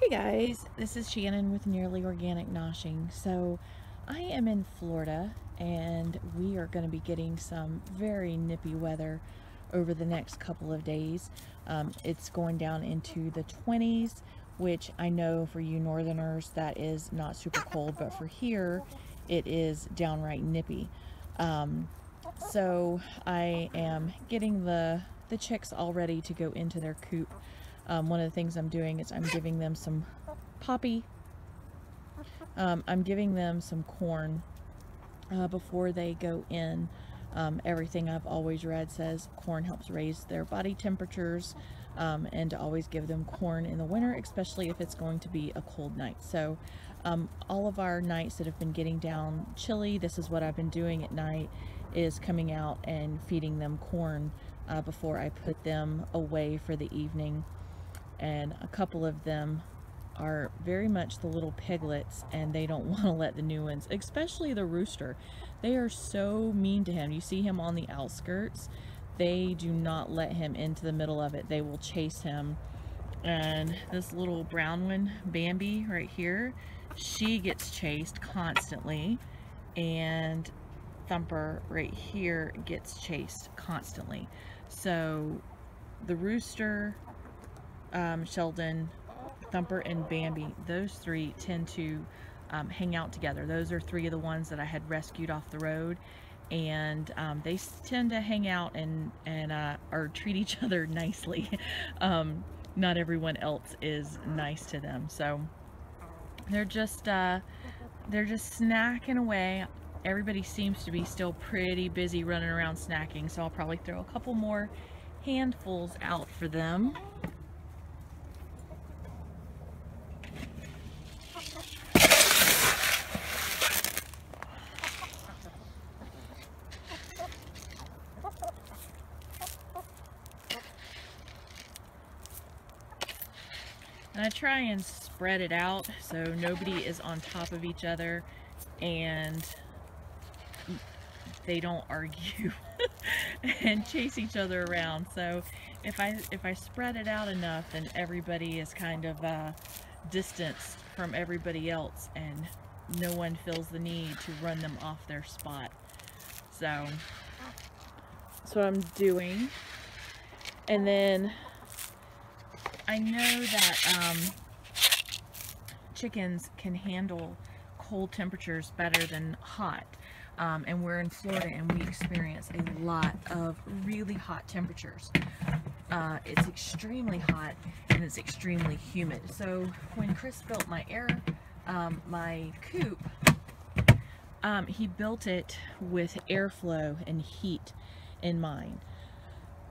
Hey guys, this is Shannon with Nearly Organic Noshing. So I am in Florida and we are going to be getting some very nippy weather over the next couple of days. It's going down into the 20s, which I know for you northerners that is not super cold, but for here it is downright nippy. So I am getting the chicks all ready to go into their coop. One of the things I'm doing is I'm giving them some poppy. I'm giving them some corn before they go in. Everything I've always read says corn helps raise their body temperatures, and to always give them corn in the winter, especially if it's going to be a cold night. So all of our nights that have been getting down chilly, this is what I've been doing at night, is coming out and feeding them corn before I put them away for the evening. And a couple of them are very much the little piglets, and they don't want to let the new ones, especially the rooster. They are so mean to him. You see him on the outskirts. They do not let him into the middle of it. They will chase him. And this little brown one, Bambi, right here, she gets chased constantly. And Thumper right here gets chased constantly. So the rooster, Sheldon, Thumper, and Bambi, those three tend to hang out together. Those are three of the ones that I had rescued off the road, and they tend to hang out and or treat each other nicely. Not everyone else is nice to them, so they're just snacking away. Everybody seems to be still pretty busy running around snacking, so I'll probably throw a couple more handfuls out for them. And I try and spread it out so nobody is on top of each other and they don't argue and chase each other around. So if I spread it out enough, then everybody is kind of distanced from everybody else and no one feels the need to run them off their spot. So that's what I'm doing. And then I know that chickens can handle cold temperatures better than hot, and we're in Florida and we experience a lot of really hot temperatures. It's extremely hot and it's extremely humid. So when Chris built my my coop, he built it with airflow and heat in mind.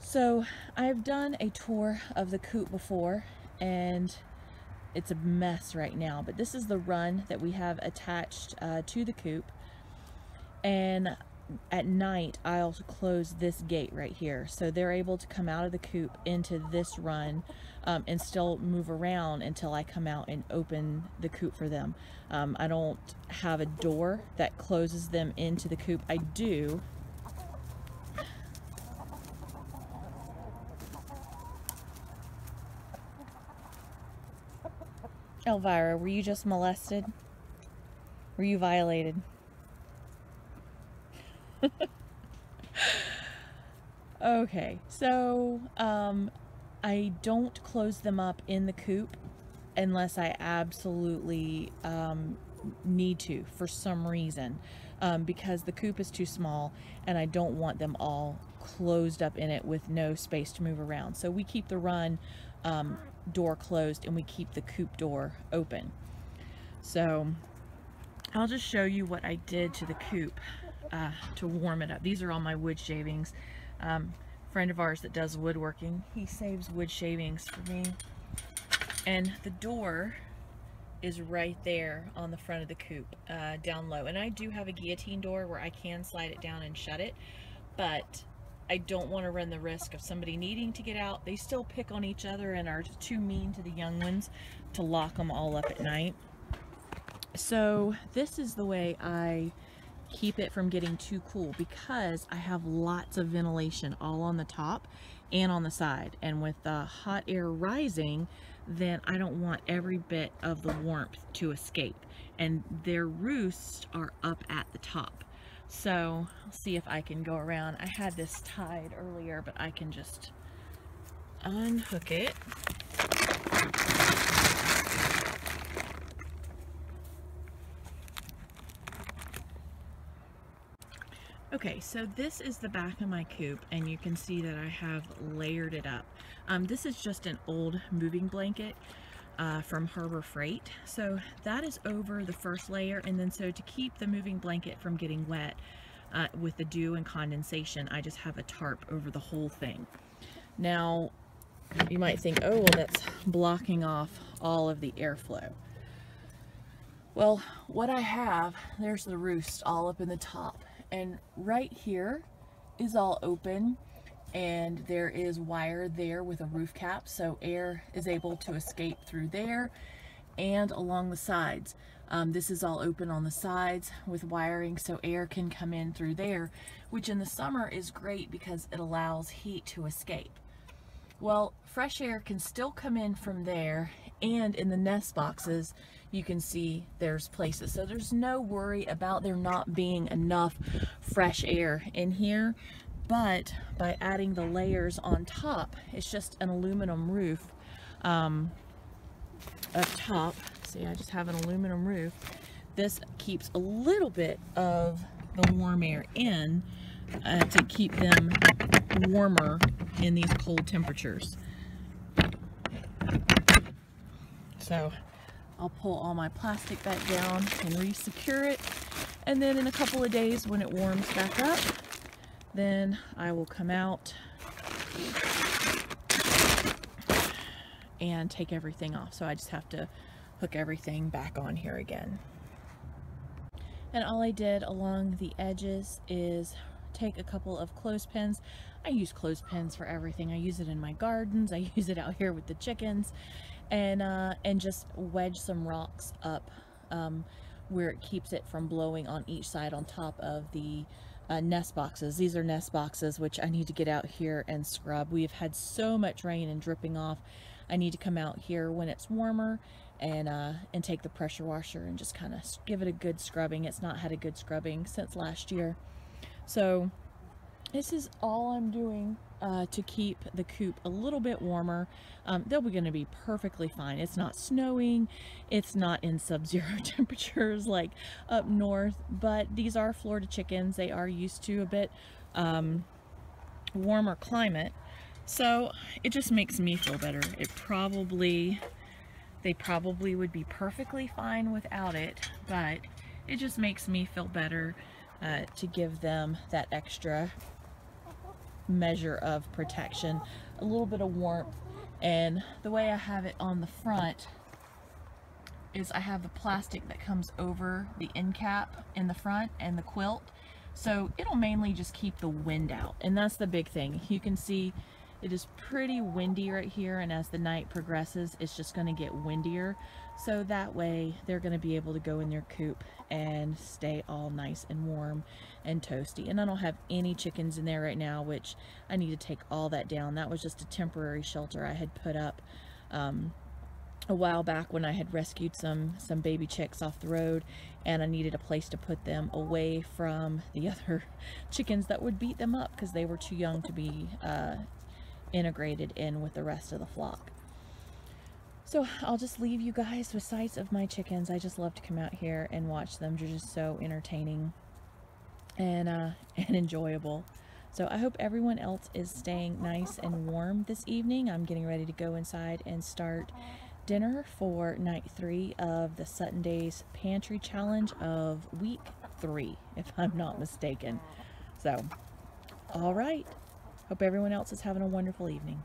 So I've done a tour of the coop before and it's a mess right now, but this is the run that we have attached to the coop, and at night I'll close this gate right here so they're able to come out of the coop into this run and still move around until I come out and open the coop for them. I don't have a door that closes them into the coop. I do. Elvira, were you just molested? Were you violated? Okay, so I don't close them up in the coop unless I absolutely need to for some reason, because the coop is too small and I don't want them all closed up in it with no space to move around. So we keep the run door closed and we keep the coop door open. So I'll just show you what I did to the coop to warm it up. These are all my wood shavings. Friend of ours that does woodworking, he saves wood shavings for me. And the door is right there on the front of the coop, down low. And I do have a guillotine door where I can slide it down and shut it, but I don't want to run the risk of somebody needing to get out. They still pick on each other and are too mean to the young ones to lock them all up at night. So this is the way I keep it from getting too cool, because I have lots of ventilation all on the top and on the side, and with the hot air rising, then I don't want every bit of the warmth to escape. And their roosts are up at the top. So I'll see if I can go around. I had this tied earlier, but I can just unhook it. Okay, so this is the back of my coop, and you can see that I have layered it up. This is just an old moving blanket from Harbor Freight. So that is over the first layer, and then so to keep the moving blanket from getting wet with the dew and condensation, I just have a tarp over the whole thing. Now, you might think, oh, well, that's blocking off all of the airflow. Well, what I have, there's the roost all up in the top. And right here is all open, and there is wire there with a roof cap, so air is able to escape through there and along the sides. This is all open on the sides with wiring, so air can come in through there, which in the summer is great because it allows heat to escape. Well, fresh air can still come in from there, and in the nest boxes you can see there's places, so there's no worry about there not being enough fresh air in here. But by adding the layers on top, it's just an aluminum roof up top. See, I just have an aluminum roof. This keeps a little bit of the warm air in to keep them warmer in these cold temperatures. So I'll pull all my plastic back down and re-secure it, and then in a couple of days when it warms back up, then I will come out and take everything off. So I just have to hook everything back on here again. And all I did along the edges is take a couple of clothespins. I use clothespins for everything. I use it in my gardens, I use it out here with the chickens, and just wedge some rocks up where it keeps it from blowing on each side on top of the nest boxes. These are nest boxes which I need to get out here and scrub. We have had so much rain and dripping off. I need to come out here when it's warmer and take the pressure washer and just kind of give it a good scrubbing. It's not had a good scrubbing since last year. So this is all I'm doing to keep the coop a little bit warmer. They'll be going to be perfectly fine. It's not snowing, it's not in sub-zero temperatures like up north, but these are Florida chickens. They are used to a bit warmer climate, so it just makes me feel better. They probably would be perfectly fine without it, but it just makes me feel better to give them that extra measure of protection, a little bit of warmth. And the way I have it on the front is I have the plastic that comes over the end cap in the front and the quilt, so it'll mainly just keep the wind out, and that's the big thing. You can see it is pretty windy right here, and as the night progresses it's just going to get windier, so that way they're going to be able to go in their coop and stay all nice and warm and toasty. And I don't have any chickens in there right now, which I need to take all that down. That was just a temporary shelter I had put up a while back when I had rescued some baby chicks off the road, and I needed a place to put them away from the other chickens that would beat them up because they were too young to be integrated in with the rest of the flock. So I'll just leave you guys with sights of my chickens. I just love to come out here and watch them. They're just so entertaining and enjoyable. So I hope everyone else is staying nice and warm this evening. I'm getting ready to go inside and start dinner for night 3 of the Sutton Days Pantry Challenge of week 3, if I'm not mistaken. So, all right. Hope everyone else is having a wonderful evening.